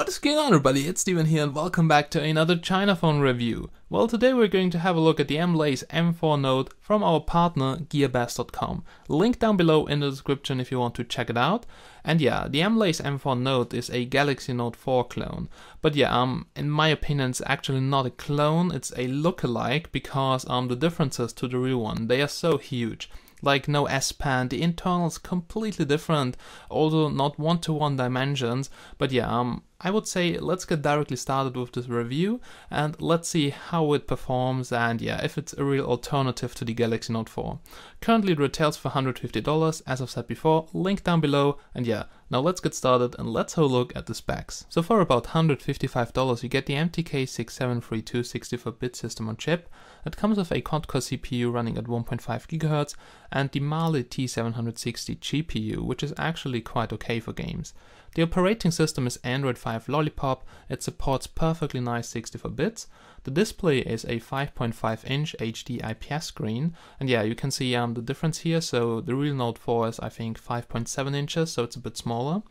What is going on, everybody? It's Steven here and welcome back to another China phone review. Well, today we're going to have a look at the Mlais M4 Note from our partner gearbest.com. Link down below in the description if you want to check it out. And yeah, the Mlais M4 Note is a Galaxy Note 4 clone. But yeah, in my opinion, it's actually not a clone, it's a lookalike because the differences to the real one, they are so huge. Like no S-Pen, the internal is completely different, although not one-to-one dimensions, but yeah, I would say let's get directly started with this review and let's see how it performs and yeah, if it's a real alternative to the Galaxy Note 4. Currently it retails for $150, as I've said before, link down below, and yeah, now let's get started and let's have a look at the specs. So for about $155 you get the MTK6732 64-bit system on chip. It comes with a quad-core CPU running at 1.5 GHz and the Mali T760 GPU, which is actually quite okay for games. The operating system is Android 5 Lollipop, it supports perfectly nice 64 bits. The display is a 5.5-inch HD IPS screen, and yeah, you can see the difference here. So the real Note 4 is I think 5.7 inches, so it's a bit smaller.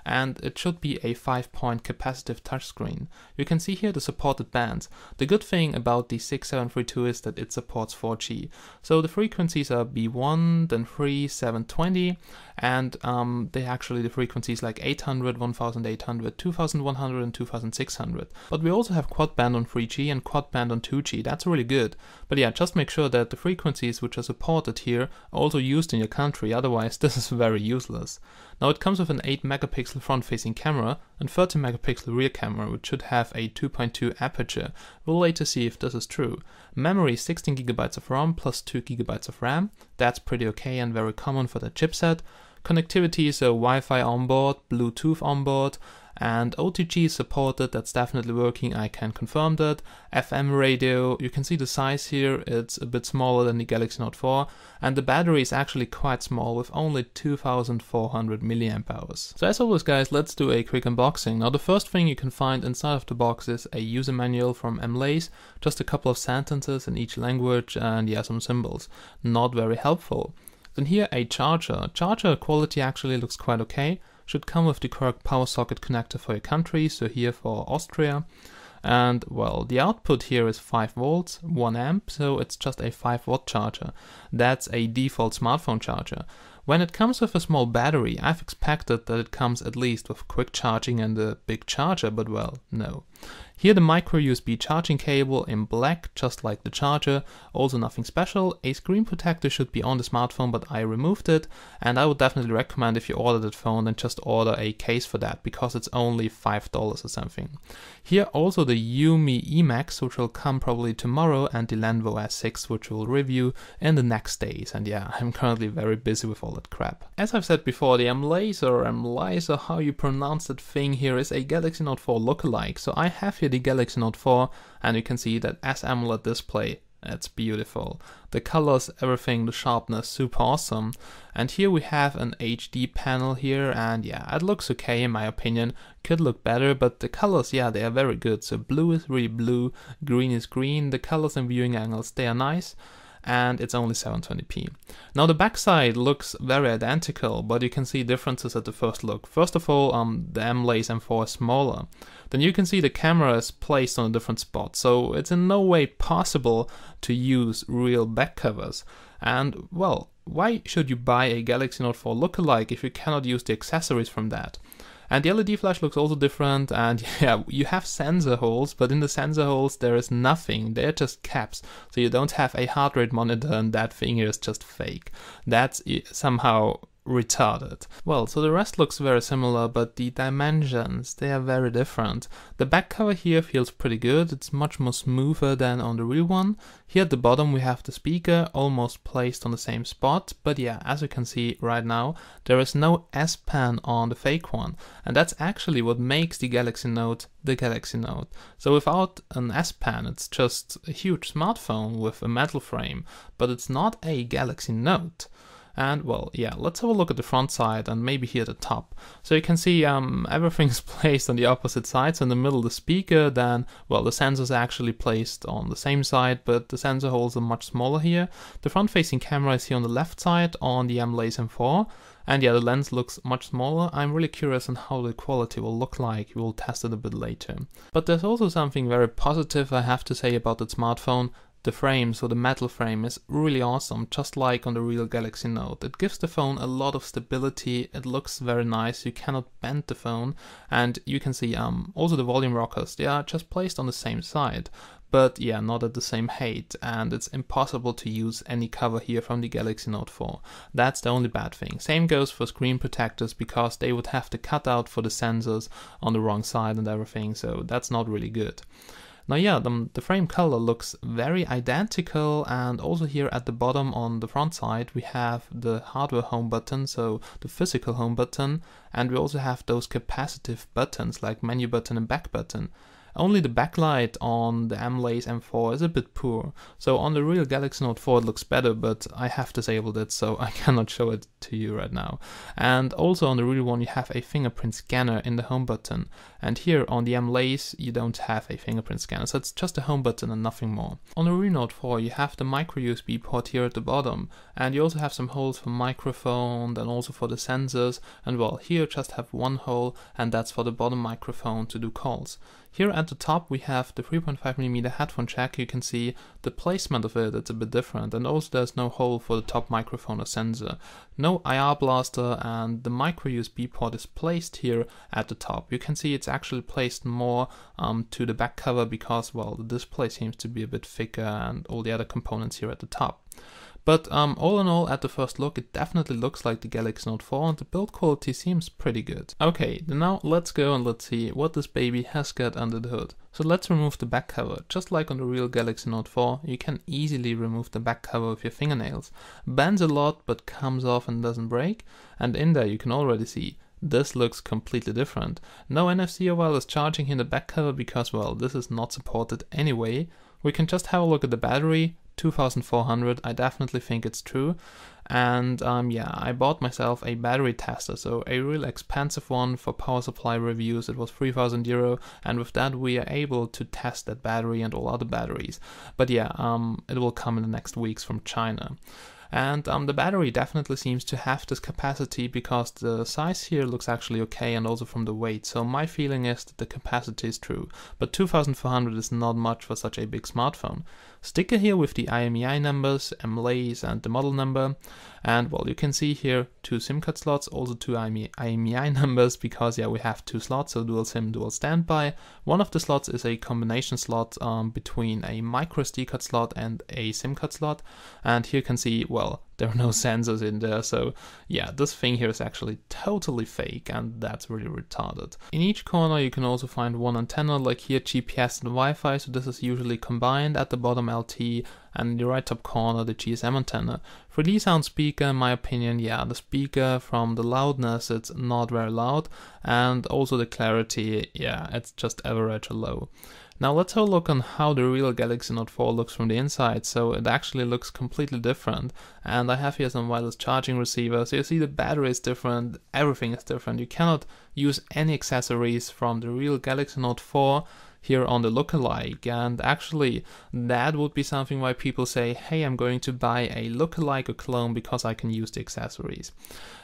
And it should be a 5-point capacitive touchscreen. You can see here the supported bands. The good thing about the 6732 is that it supports 4G. So the frequencies are B1, then 3, 720, and the frequencies like 800, 1800, 2100 and 2600. But we also have quad band on 3G and quad band on 2G. That's really good. But yeah, just make sure that the frequencies which are supported here are also used in your country, otherwise this is very useless. Now it comes with an 8 megapixel front-facing camera and 30 megapixel rear camera, which should have a 2.2 aperture. We'll later see if this is true. Memory 16 GB of ROM plus 2 GB of RAM. That's pretty okay and very common for the chipset. Connectivity, so Wi-Fi on board, Bluetooth on board, and OTG is supported, that's definitely working, I can confirm that. FM radio, you can see the size here, it's a bit smaller than the Galaxy Note 4, and the battery is actually quite small with only 2400 mAh. So as always guys, let's do a quick unboxing. Now the first thing you can find inside of the box is a user manual from Mlais, just a couple of sentences in each language and yeah, some symbols. Not very helpful. Then here a charger. Charger quality actually looks quite okay. Should come with the correct power socket connector for your country, so here for Austria. And well, the output here is 5 volts, 1 amp, so it's just a 5-watt charger. That's a default smartphone charger. When it comes with a small battery, I've expected that it comes at least with quick charging and a big charger, but well, no. Here the micro USB charging cable in black, just like the charger, also nothing special. A screen protector should be on the smartphone, but I removed it, and I would definitely recommend if you order that phone, then just order a case for that, because it's only $5 or something. Here also the Yumi Emax, which will come probably tomorrow, and the Lenovo S6, which we'll review in the next days, and yeah, I'm currently very busy with all that crap. As I've said before, the Mlais or how you pronounce that thing here is a Galaxy Note 4 lookalike, so I have here the Galaxy Note 4 and you can see that as AMOLED display. It's beautiful. The colors, everything, the sharpness, super awesome. And here we have an HD panel here and yeah, it looks okay in my opinion. Could look better, but the colors, yeah, they are very good. So blue is really blue, green is green, the colors and viewing angles, they are nice. And it's only 720p. Now the backside looks very identical, but you can see differences at the first look. First of all, the Mlais M4 is smaller. Then you can see the camera is placed on a different spot, so it's in no way possible to use real back covers. And well, why should you buy a Galaxy Note 4 lookalike if you cannot use the accessories from that? And the LED flash looks also different, and yeah, you have sensor holes, but in the sensor holes there is nothing, they're just caps. So you don't have a heart rate monitor and that thing here is just fake. That's somehow retarded. Well, so the rest looks very similar, but the dimensions, they are very different. The back cover here feels pretty good, it's much more smoother than on the real one. Here at the bottom we have the speaker almost placed on the same spot, but yeah, as you can see right now, there is no S-Pen on the fake one, and that's actually what makes the Galaxy Note the Galaxy Note. So without an S-Pen, it's just a huge smartphone with a metal frame, but it's not a Galaxy Note. And well, yeah, let's have a look at the front side and maybe here at the top. So you can see everything's placed on the opposite side. So in the middle the speaker, then well, the sensors are actually placed on the same side, but the sensor holes are much smaller here. The front facing camera is here on the left side on the Mlais M4. And yeah, the lens looks much smaller. I'm really curious on how the quality will look like. We'll test it a bit later. But there's also something very positive I have to say about the smartphone. The frame, so the metal frame, is really awesome, just like on the real Galaxy Note. It gives the phone a lot of stability, it looks very nice, you cannot bend the phone, and you can see also the volume rockers, they are just placed on the same side, but yeah, not at the same height, and it's impossible to use any cover here from the Galaxy Note 4. That's the only bad thing. Same goes for screen protectors, because they would have to cut out for the sensors on the wrong side and everything, so that's not really good. Now yeah, the frame color looks very identical, and also here at the bottom on the front side we have the hardware home button, so the physical home button, and we also have those capacitive buttons like menu button and back button. Only the backlight on the Mlais M4 is a bit poor, so on the real Galaxy Note 4 it looks better, but I have disabled it, so I cannot show it to you right now. And also on the real one you have a fingerprint scanner in the home button, and here on the Mlais you don't have a fingerprint scanner, so it's just a home button and nothing more. On the real Note 4 you have the micro USB port here at the bottom, and you also have some holes for microphone, then also for the sensors, and well, here you just have one hole, and that's for the bottom microphone to do calls. Here at the top we have the 3.5mm headphone jack. You can see the placement of it, it's a bit different, and also there's no hole for the top microphone or sensor. No IR blaster, and the micro USB port is placed here at the top. You can see it's actually placed more to the back cover because, well, the display seems to be a bit thicker and all the other components here at the top. But all in all, at the first look, it definitely looks like the Galaxy Note 4 and the build quality seems pretty good. Okay, now let's go and let's see what this baby has got under the hood. So let's remove the back cover. Just like on the real Galaxy Note 4, you can easily remove the back cover with your fingernails. Bends a lot but comes off and doesn't break, and in there you can already see this looks completely different. No NFC or wireless charging in the back cover because, well, this is not supported anyway. We can just have a look at the battery. 2400, I definitely think it's true. And yeah, I bought myself a battery tester, so a real expensive one for power supply reviews. It was 3000 euro, and with that we are able to test that battery and all other batteries. But yeah, it will come in the next weeks from China. And the battery definitely seems to have this capacity because the size here looks actually okay, and also from the weight. So my feeling is that the capacity is true, but 2400 is not much for such a big smartphone. Sticker here with the IMEI numbers, Mlais and the model number, and well, you can see here 2 SIM card slots, also 2 IMEI numbers because yeah, we have 2 slots, so dual SIM, dual standby. One of the slots is a combination slot between a micro SD card slot and a SIM card slot, and here you can see, well, there are no sensors in there, so yeah, this thing here is actually totally fake, and that's really retarded. In each corner you can also find one antenna, like here GPS and Wi-Fi, so this is usually combined. At the bottom LTE, and in the right top corner the GSM antenna. 3D sound speaker, in my opinion, yeah, the speaker from the loudness, it's not very loud, and also the clarity, yeah, it's just average or low. Now let's have a look on how the real Galaxy Note 4 looks from the inside. So it actually looks completely different, and I have here some wireless charging receiver, so you see the battery is different, everything is different. You cannot use any accessories from the real Galaxy Note 4 here on the lookalike, and actually that would be something why people say, hey, I'm going to buy a lookalike or clone because I can use the accessories.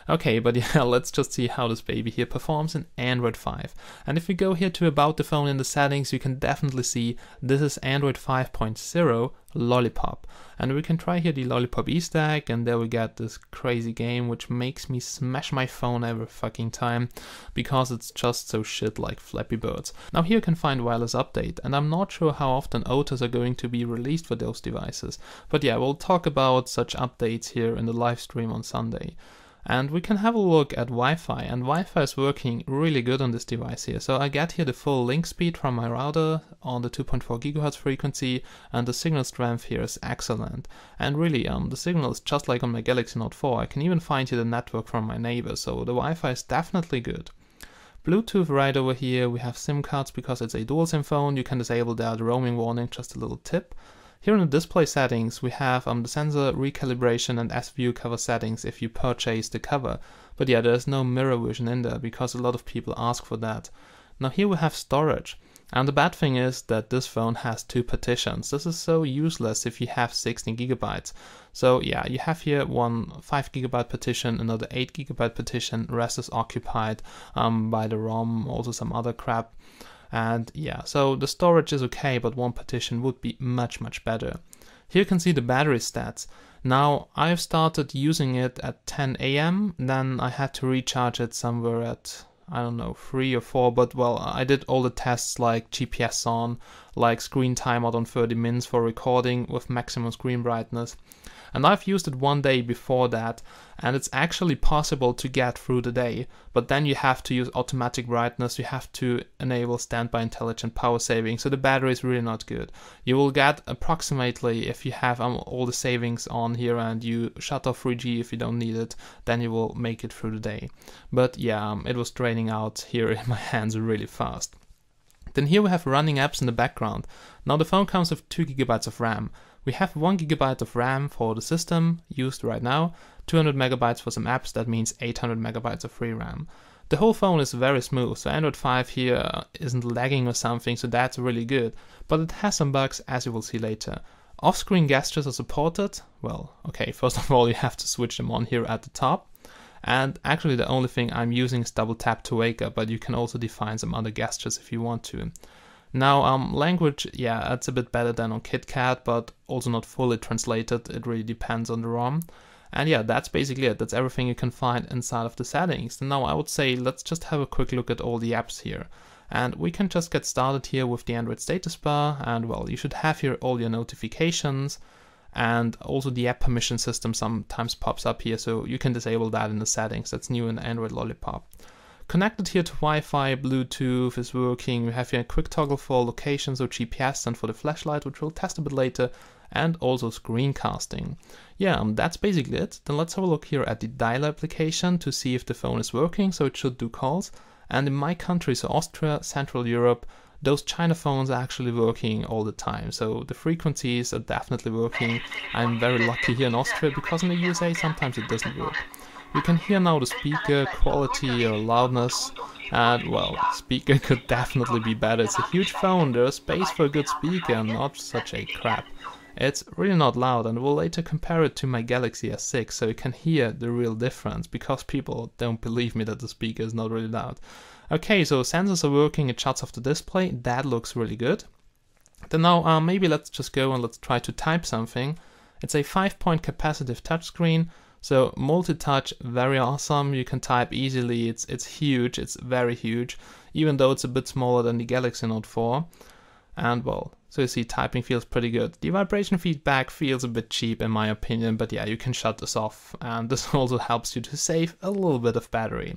Okay, but yeah, let's just see how this baby here performs in Android 5. And if we go here to about the phone in the settings, you can definitely see this is Android 5.0 Lollipop. And we can try here the Lollipop Easter egg, and there we get this crazy game which makes me smash my phone every fucking time because it's just so shit like Flappy Birds. Now here you can find wireless update, and I'm not sure how often OTAs are going to be released for those devices. But yeah, we'll talk about such updates here in the live stream on Sunday. And we can have a look at Wi-Fi, and Wi-Fi is working really good on this device here. So I get here the full link speed from my router on the 2.4 GHz frequency, and the signal strength here is excellent. And really, the signal is just like on my Galaxy Note 4. I can even find here the network from my neighbor, so the Wi-Fi is definitely good. Bluetooth right over here, we have SIM cards because it's a dual SIM phone. You can disable the roaming warning, just a little tip. Here in the display settings we have the sensor recalibration and S-View cover settings if you purchase the cover. But yeah, there's no mirror vision in there because a lot of people ask for that. Now here we have storage. And the bad thing is that this phone has 2 partitions. This is so useless if you have 16 gigabytes. So yeah, you have here one 5 gigabyte partition, another 8 gigabyte partition, rest is occupied by the ROM, also some other crap. And yeah, so the storage is okay, but one partition would be much better. Here you can see the battery stats. Now I've started using it at 10 AM, then I had to recharge it somewhere at, I don't know, 3 or 4, but well, I did all the tests like GPS on, like screen timeout on 30 minutes for recording with maximum screen brightness. And I've used it 1 day before that, and it's actually possible to get through the day, but then you have to use automatic brightness, you have to enable standby intelligent power saving, so the battery is really not good. You will get approximately, if you have all the savings on here and you shut off 3G if you don't need it, then you will make it through the day. But yeah, it was draining out here in my hands really fast. Then here we have running apps in the background. Now the phone comes with 2 gigabytes of RAM. We have 1 gigabyte of RAM for the system used right now, 200 megabytes for some apps, that means 800 megabytes of free RAM. The whole phone is very smooth, so Android 5 here isn't lagging or something, so that's really good. But it has some bugs, as you will see later. Off-screen gestures are supported. Well, okay, first of all you have to switch them on here at the top. And actually the only thing I'm using is double tap to wake up, but you can also define some other gestures if you want to. Now language, yeah, it's a bit better than on KitKat, but also not fully translated, it really depends on the ROM. And yeah, that's basically it, that's everything you can find inside of the settings. And now I would say let's just have a quick look at all the apps here. And we can just get started here with the Android status bar, and well, you should have here all your notifications, and also the app permission system sometimes pops up here, so you can disable that in the settings, that's new in Android Lollipop. Connected here to Wi-Fi, Bluetooth is working, we have here a quick toggle for location, so GPS, and for the flashlight, which we'll test a bit later, and also screencasting. Yeah, that's basically it. Then let's have a look here at the dial application to see if the phone is working, so it should do calls. And in my country, so Austria, Central Europe, those China phones are actually working all the time, so the frequencies are definitely working. I'm very lucky here in Austria, because in the USA sometimes it doesn't work. You can hear now the speaker quality or loudness, and well, speaker could definitely be better. It's a huge phone, there's space for a good speaker and not such a crap. It's really not loud, and we'll later compare it to my Galaxy S6 so you can hear the real difference, because people don't believe me that the speaker is not really loud. Okay, so sensors are working, it shuts off the display, that looks really good. Then now maybe let's just go and let's try to type something. It's a 5-point capacitive touchscreen, so multi-touch, very awesome, you can type easily, it's huge, it's very huge, even though it's a bit smaller than the Galaxy Note 4. And well, so you see typing feels pretty good. The vibration feedback feels a bit cheap in my opinion, but yeah, you can shut this off, and this also helps you to save a little bit of battery.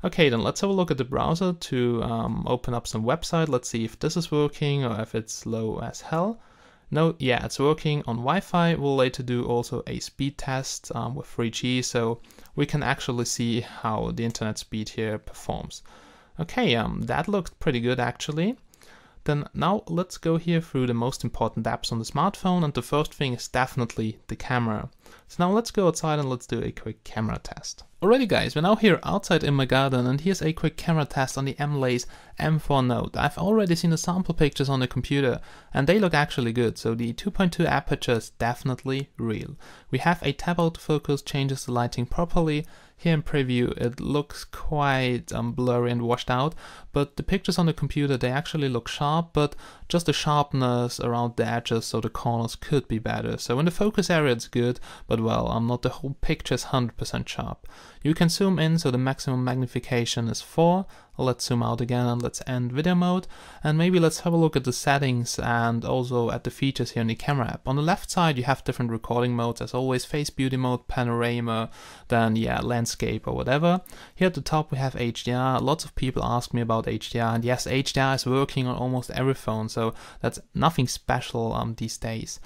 Okay, then let's have a look at the browser to open up some website. Let's see if this is working or if it's slow as hell. No, yeah, it's working on Wi-Fi. We'll later do also a speed test with 3G, so we can actually see how the internet speed here performs. Okay, that looked pretty good actually. Then now let's go here through the most important apps on the smartphone, and the first thing is definitely the camera. So now let's go outside and let's do a quick camera test. Alrighty guys, we're now here outside in my garden, and here's a quick camera test on the Mlais M4 Note. I've already seen the sample pictures on the computer and they look actually good, so the 2.2 aperture is definitely real. We have a tab autofocus, changes the lighting properly. Here in preview it looks quite blurry and washed out, but the pictures on the computer, they actually look sharp, but just the sharpness around the edges, so the corners could be better. So in the focus area it's good, but well, not the whole picture is 100% sharp. You can zoom in, so the maximum magnification is 4. Let's zoom out again and let's end video mode, and maybe let's have a look at the settings and also at the features here in the camera app. On the left side you have different recording modes, as always, face beauty mode, panorama, then yeah, landscape or whatever. Here at the top we have HDR. Lots of people ask me about HDR, and yes, HDR is working on almost every phone, so that's nothing special these days.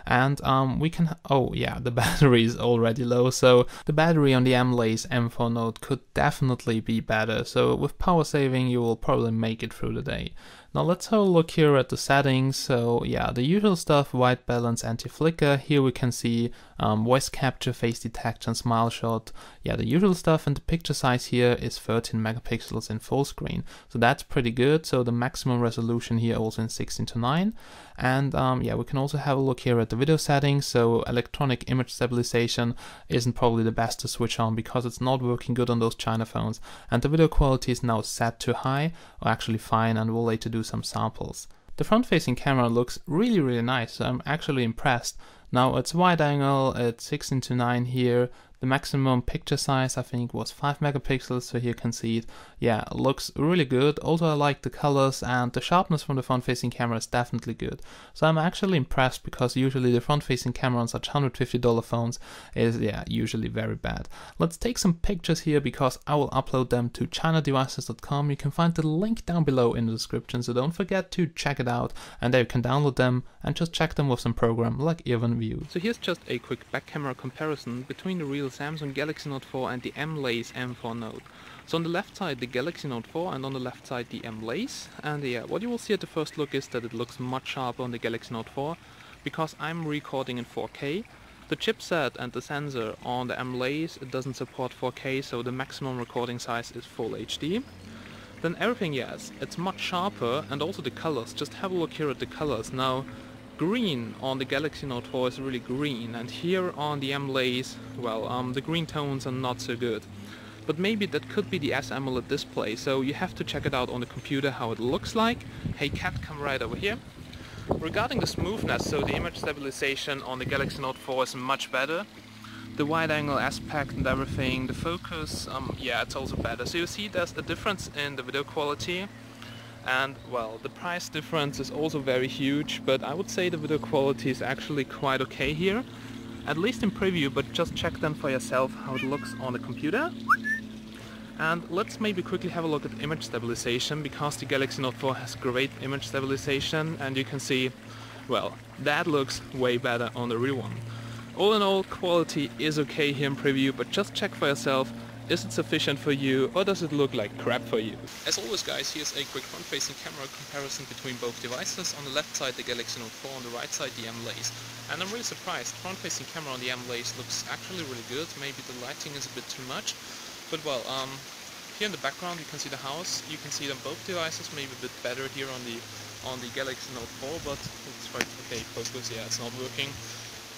And we can, oh yeah, the battery is already low, so the battery on the Mlais M4 Note could definitely be better, so with power saving you will probably make it through the day. Now let's have a look here at the settings. So yeah, the usual stuff, white balance, anti-flicker. Here we can see voice capture, face detection, smile shot. Yeah, the usual stuff, and the picture size here is 13 megapixels in full screen. So that's pretty good. So the maximum resolution here also in 16:9. And yeah, we can also have a look here at the video settings. So electronic image stabilization isn't probably the best to switch on because it's not working good on those China phones. And the video quality is now set to high, or actually fine, and we'll later do some samples. The front-facing camera looks really nice, so I'm actually impressed. Now it's wide angle, it's 16:9 here. The maximum picture size I think was 5 megapixels, so here you can see it. Yeah, it looks really good. Also I like the colors, and the sharpness from the front-facing camera is definitely good. So I'm actually impressed because usually the front-facing camera on such $150 phones is usually very bad. Let's take some pictures here because I will upload them to chinadevices.com. You can find the link down below in the description, so don't forget to check it out, and there you can download them and just check them with some program like View. So here's just a quick back camera comparison between the real Samsung Galaxy Note 4 and the Mlais M4 Note. So on the left side the Galaxy Note 4 and on the left side the Mlais, and yeah, what you will see at the first look is that it looks much sharper on the Galaxy Note 4 because I'm recording in 4K. The chipset and the sensor on the Mlais, it doesn't support 4K, so the maximum recording size is full HD. Then everything, yes, it's much sharper, and also the colors. Just have a look here at the colors. Now green on the Galaxy Note 4 is really green, and here on the Mlais, well, the green tones are not so good. But maybe that could be the S-AMOLED display, so you have to check it out on the computer how it looks like. Hey cat, come right over here. Regarding the smoothness, so the image stabilization on the Galaxy Note 4 is much better. The wide angle aspect and everything, the focus, yeah, it's also better. So you see there's a difference in the video quality. And well, the price difference is also very huge, but I would say the video quality is actually quite okay here, at least in preview, but just check then for yourself how it looks on the computer. And let's maybe quickly have a look at image stabilization, because the Galaxy Note 4 has great image stabilization, and you can see, well, that looks way better on the real one. All in all, quality is okay here in preview, but just check for yourself. Is it sufficient for you, or does it look like crap for you? As always guys, here's a quick front-facing camera comparison between both devices. On the left side the Galaxy Note 4, on the right side the Mlais. And I'm really surprised, front-facing camera on the Mlais looks actually really good. Maybe the lighting is a bit too much. But well, here in the background you can see the house. You can see it on both devices, maybe a bit better here on the Galaxy Note 4, but it's quite okay. Focus, yeah, it's not working.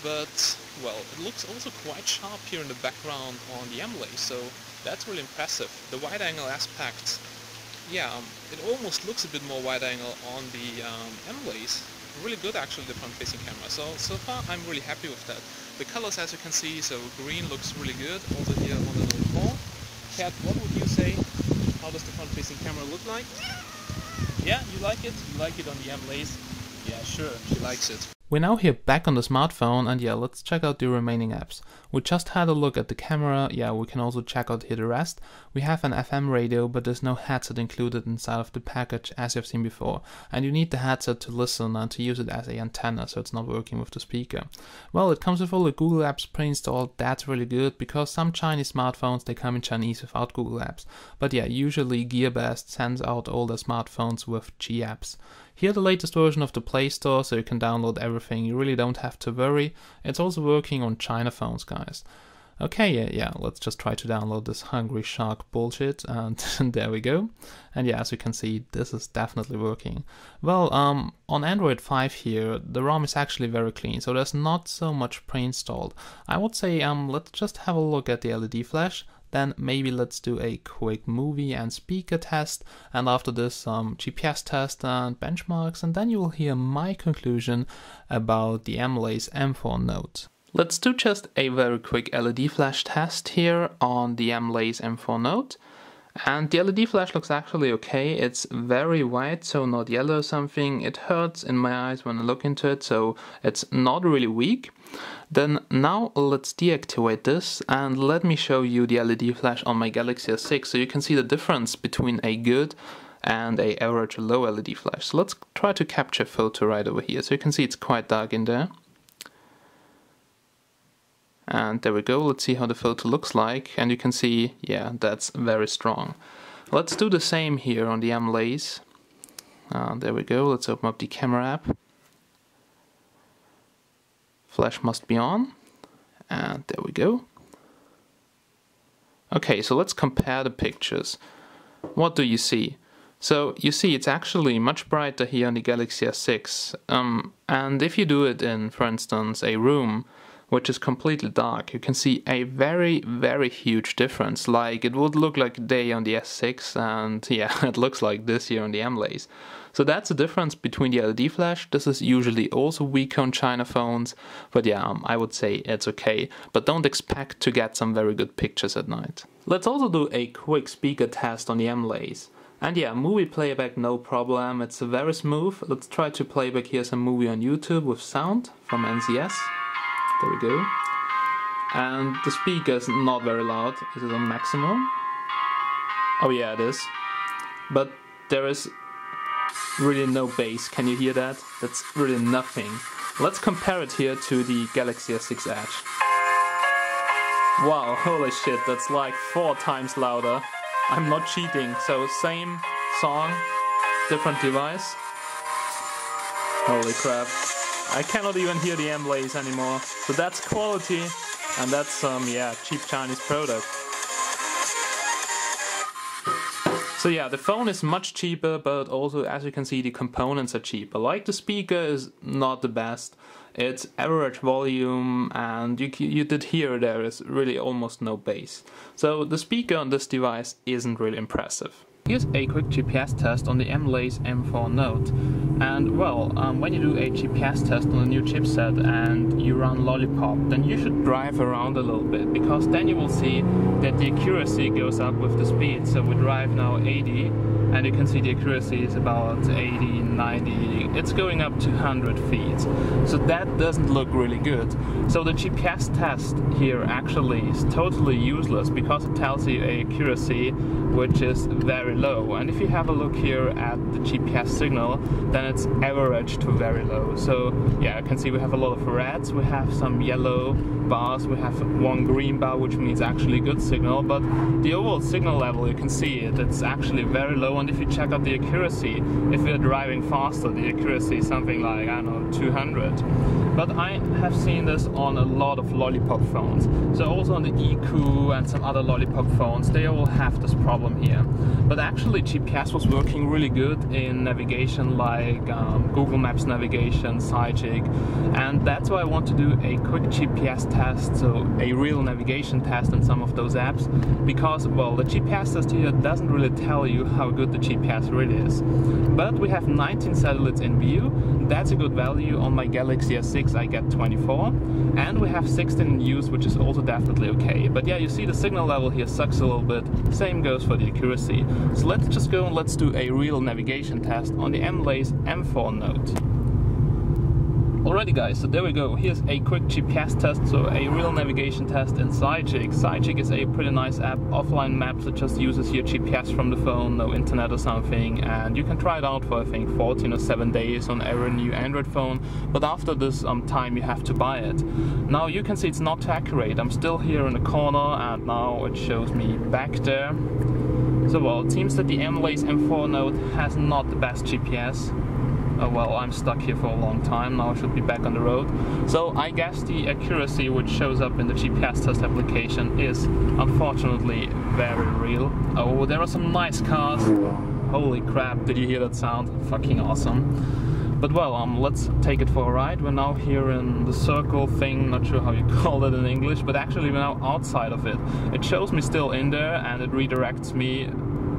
But, well, it looks also quite sharp here in the background on the Mlais, so that's really impressive. The wide angle aspect, yeah, it almost looks a bit more wide angle on the Mlais. Really good actually, the front facing camera. So far I'm really happy with that. The colors, as you can see, so green looks really good, also here on the Note 4. Kat, what would you say? How does the front facing camera look like? Yeah, you like it? You like it on the Mlais? Yeah, sure, she likes it. We're now here back on the smartphone, and yeah, let's check out the remaining apps. We just had a look at the camera. Yeah, we can also check out here the rest. We have an FM radio, but there's no headset included inside of the package as you've seen before. And you need the headset to listen and to use it as an antenna, so it's not working with the speaker. Well, it comes with all the Google apps pre-installed. That's really good, because some Chinese smartphones, they come in Chinese without Google apps. But yeah, usually GearBest sends out all their smartphones with G apps. Here the latest version of the Play Store, so you can download everything. You really don't have to worry. It's also working on China phones, guys. Okay, yeah, let's just try to download this Hungry Shark bullshit, and there we go. And yeah, as you can see, this is definitely working. Well, on Android 5 here, the ROM is actually very clean, so there's not so much pre-installed. I would say, let's just have a look at the LED flash. Then maybe let's do a quick movie and speaker test, and after this some GPS test and benchmarks, and then you will hear my conclusion about the Mlais M4 Note. Let's do just a very quick LED flash test here on the Mlais M4 Note. And the LED flash looks actually okay. It's very white, so not yellow or something. It hurts in my eyes when I look into it, so it's not really weak. Then now let's deactivate this, and let me show you the LED flash on my Galaxy S6, so you can see the difference between a good and a average low LED flash. So let's try to capture a photo right over here. So you can see it's quite dark in there. And there we go, let's see how the photo looks like, and you can see, yeah, that's very strong. Let's do the same here on the Mlais. There we go, let's open up the camera app. Flash must be on, and there we go. Okay, so let's compare the pictures. What do you see? So you see it's actually much brighter here on the Galaxy S6, and if you do it in, for instance, a room which is completely dark, you can see a very huge difference. Like, it would look like day on the S6, and yeah, it looks like this here on the Mlais. So that's the difference between the LED flash. This is usually also weaker on China phones, but yeah, I would say it's okay, but don't expect to get some very good pictures at night. Let's also do a quick speaker test on the Mlais. And yeah, movie playback, no problem, it's very smooth. Let's try to playback here some movie on YouTube with sound from NCS. There we go. And the speaker is not very loud. Is it on maximum? Oh yeah, it is. But there is really no bass. Can you hear that? That's really nothing. Let's compare it here to the Galaxy S6 Edge. Wow, holy shit, that's like 4 times louder. I'm not cheating, so same song, different device. Holy crap. I cannot even hear the Mlais anymore. So that's quality, and that's some, yeah, cheap Chinese product. So yeah, the phone is much cheaper, but also, as you can see, the components are cheaper. Like, the speaker is not the best. It's average volume, and you did hear there is really almost no bass. So the speaker on this device isn't really impressive. Here's a quick GPS test on the Mlais M4 Note. And well, when you do a GPS test on a new chipset and you run Lollipop, then you should drive around a little bit, because then you will see that the accuracy goes up with the speed. So we drive now 80, and you can see the accuracy is about 80, 90, it's going up to 100 feet. So that doesn't look really good. So the GPS test here actually is totally useless, because it tells you a accuracy which is very low. And if you have a look here at the GPS signal, then it's average to very low. So yeah, you can see we have a lot of reds, we have some yellow bars, we have one green bar, which means actually good signal, but the overall signal level, you can see it's actually very low. And if you check out the accuracy, if we're driving faster, the accuracy is something like, I don't know, 200. But I have seen this on a lot of Lollipop phones. So also on the EQ and some other Lollipop phones, they all have this problem here. But actually GPS was working really good in navigation, like Google Maps navigation, Cyjig, and that's why I want to do a quick GPS test, so a real navigation test in some of those apps, because, well, the GPS test here doesn't really tell you how good the GPS really is. But we have 19 satellites in view, that's a good value. On my Galaxy S6 I get 24, and we have 16 in use, which is also definitely okay. But yeah, you see the signal level here sucks a little bit, same goes for the accuracy. So let's just go and let's do a real navigation test on the Mlais M4 Note. Alrighty guys, so there we go. Here's a quick GPS test, so a real navigation test in Cyjig. Cyjig is a pretty nice app, offline maps that just uses your GPS from the phone, no internet or something, and you can try it out for I think 14 or 7 days on every new Android phone, but after this time you have to buy it. Now you can see it's not too accurate. I'm still here in the corner and now it shows me back there. So well, it seems that the Mlais M4 Note has not the best GPS. Well, I'm stuck here for a long time, now I should be back on the road. So I guess the accuracy which shows up in the GPS test application is unfortunately very real. Oh, there are some nice cars. Holy crap, did you hear that sound? Fucking awesome. But well, let's take it for a ride. We're now here in the circle thing, not sure how you call it in English, but actually we're now outside of it. It shows me still in there and it redirects me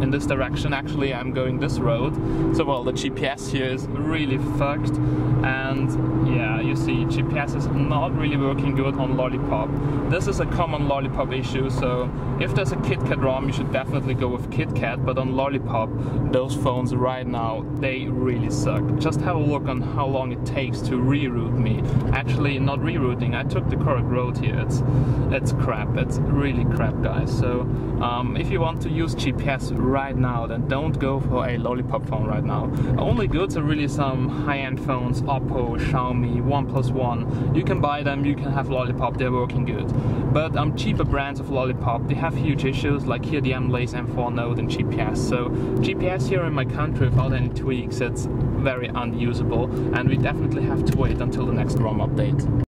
in this direction. Actually I'm going this road, so well, the GPS here is really fucked, and yeah, you see GPS is not really working good on Lollipop. This is a common Lollipop issue, so if there's a KitKat ROM you should definitely go with KitKat, but on Lollipop those phones right now, they really suck. Just have a look on how long it takes to reroute me. Actually not rerouting, I took the correct road here. It's crap, it's really crap guys. So if you want to use GPS right now, then don't go for a lollipop phone right now. Only goods are really some high-end phones, Oppo, Xiaomi, OnePlus One. You can buy them, you can have lollipop, they're working good. But cheaper brands of lollipop, they have huge issues, like here the Mlais M4 Note and GPS. So GPS here in my country without any tweaks, it's very unusable, and we definitely have to wait until the next ROM update.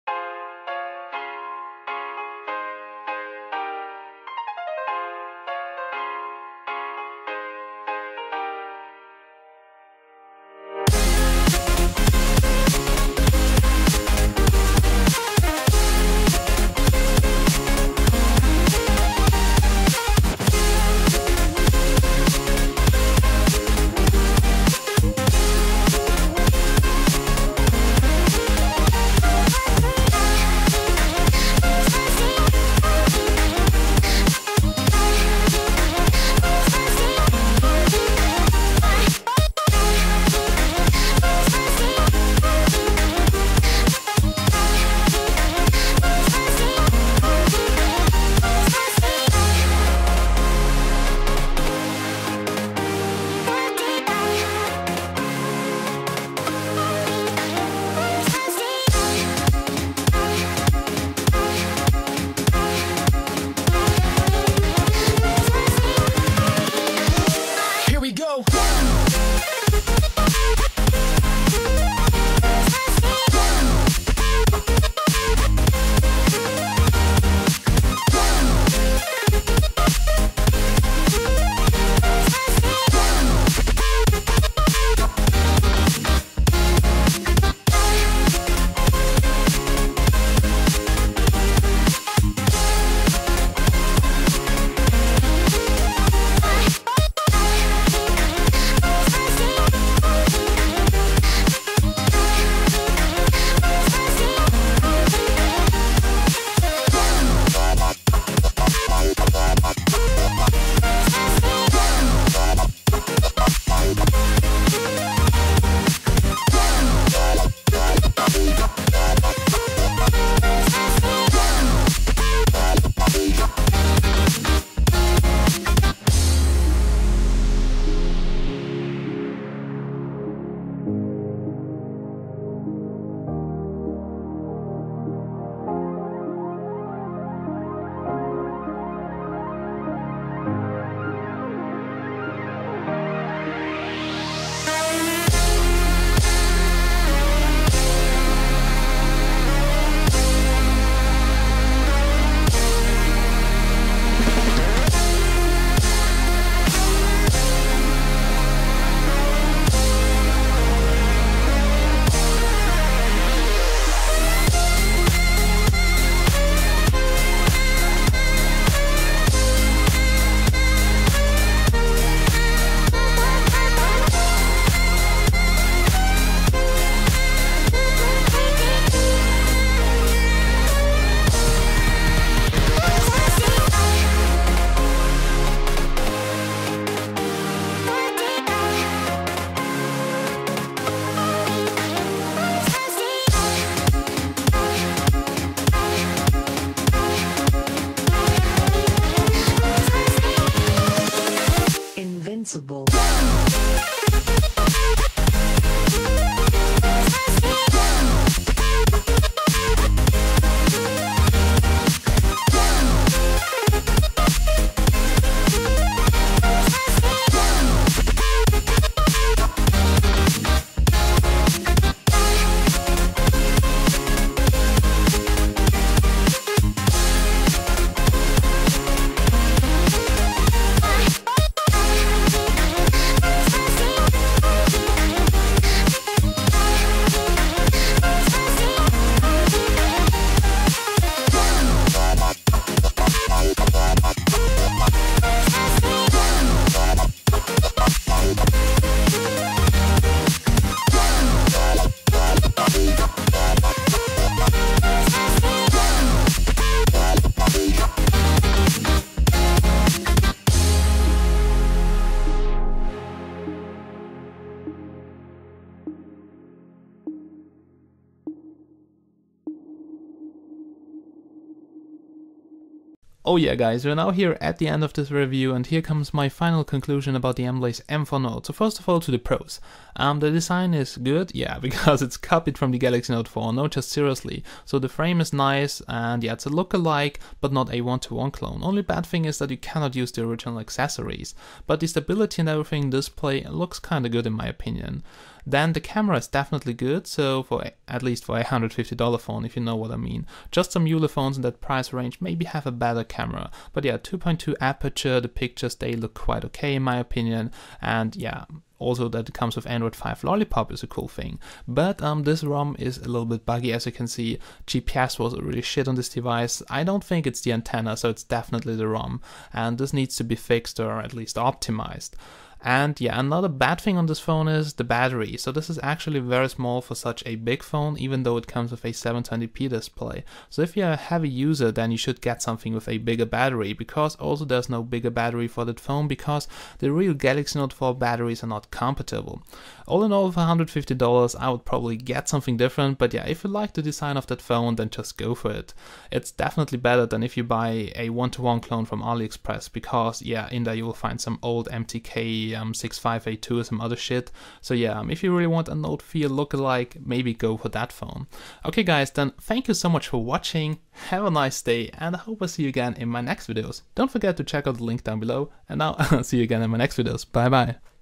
Oh yeah guys, we're now here at the end of this review, and here comes my final conclusion about the Mlais M4 Note. So first of all, to the pros. The design is good, yeah, because it's copied from the Galaxy Note 4, no, just seriously. So the frame is nice, and yeah, it's a look-alike, but not a one-to-one clone. Only bad thing is that you cannot use the original accessories. But the stability and everything in display looks kinda good in my opinion. Then the camera is definitely good, so for at least for a $150 phone, if you know what I mean. Just some Mlais phones in that price range maybe have a better camera. But yeah, 2.2 aperture, the pictures, they look quite okay in my opinion. And yeah, also that it comes with Android 5 Lollipop is a cool thing. But this ROM is a little bit buggy, as you can see. GPS was really shit on this device. I don't think it's the antenna, so it's definitely the ROM. And this needs to be fixed or at least optimized. And yeah, another bad thing on this phone is the battery. So this is actually very small for such a big phone, even though it comes with a 720p display. So if you're a heavy user, then you should get something with a bigger battery, because also there's no bigger battery for that phone, because the real Galaxy Note 4 batteries are not compatible. All in all, for $150, I would probably get something different, but yeah, if you like the design of that phone, then just go for it. It's definitely better than if you buy a one-to-one clone from AliExpress, because yeah, in there you will find some old MTK 6582 or some other shit. So yeah, if you really want a Note 4 lookalike, maybe go for that phone. Okay guys, then thank you so much for watching, have a nice day, and I hope I see you again in my next videos. Don't forget to check out the link down below, and now I'll see you again in my next videos. Bye bye.